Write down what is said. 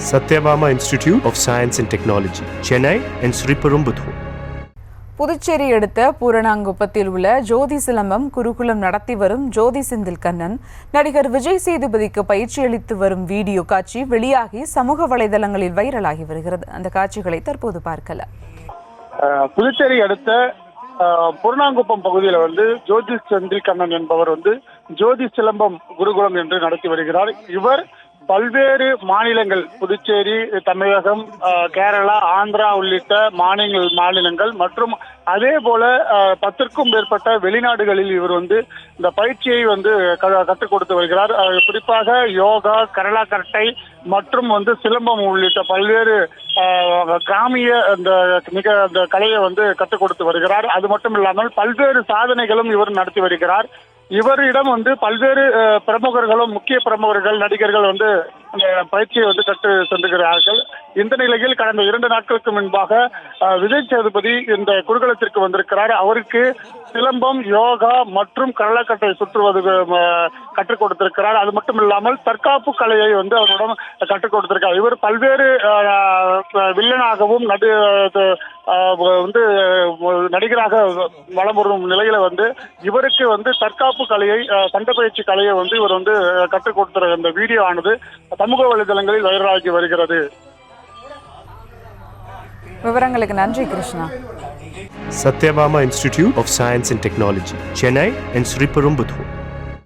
Satyabama Institute of Science and Technology, Chennai and Sriperumbudur. Puducherry அடுத்த பூரணாங்குப்பத்தில் உள்ள ஜோதி சிலம்பம் குருகுலம் நடத்தி வரும் ஜோதி செந்தில் கண்ணன் நடிகர் விஜய் சேதுபதிக்கு பயிற்சி அளித்து வரும் வீடியோ காட்சி வெளியாகி சமூக வலைதளங்களில் வைரலாகி வருகிறது. அந்த காட்சிகளை தற்போது பார்க்கலாம். புதுச்சேரி அடுத்த பூரணாங்குப்பம் பகுதியில் ஜோதி செந்தில் கண்ணன் என்பவர் ஜோதி சிலம்பம் குருகுலம் என்று நடத்தி வருகிறார். இவர் பல்வேறு மாநிலங்கள், புதுச்சேரி, தமிழகம், கேரளா, ஆந்திரா உள்ளிட்ட மாநிலங்கள் மற்றும் அதே போல 10க்கும் மேற்பட்ட வெளிநாடுகளில் இவர் இந்த பயிற்சியை கற்றுக் கொடுத்து வருகிறார். குறிப்பாக யோகா, கரளா கரட்டை மற்றும் சிலம்பம் உள்ளிட்ட பல்வேறு கிராமிய அந்த கலையை கற்றுக் கொடுத்து வருகிறார். அது மட்டும் இல்லாமல் பல்வேறு சாதனைகளும் இவர் நடத்தி வருகிறார். இவரிடம் பல்வேறு பிரமுகர்களும், முக்கிய பிரமுகர்கள், நடிகர்கள் அந்த பயிற்சியை கற்று சென்றுகிறார்கள். இந்த நிலையில் கடந்த 2 நாட்களுக்கு முன்பாக விஜய் சேதுபதி இந்த குருகுலத்திற்கு வந்திருக்கிறார். அவருக்கு சிலம்பம், யோகா மற்றும் கரளக்கட்டை சுற்றுவது கற்றுக் கொடுத்திருக்கிறார். அது மட்டும் இல்லாமல் தற்காப்பு கலையை அவரிடம் கற்றுக் கொடுத்திருக்கார். இவர் பல்வேறு வில்லனாகவும் நடிகராக வலம் வரும் நிலையில இவருக்கு தற்காப்பு கலையை, சண்டை கலையை இவர் கற்றுக் கொடுத்த இந்த வீடியோ ஆனது சமூக வலைதளங்களில் வைரலாகி வருகிறது. விவரங்களுக்கு நன்றி Krishna. Satyabama Institute of Science and Technology, Chennai and Sriperumbudur.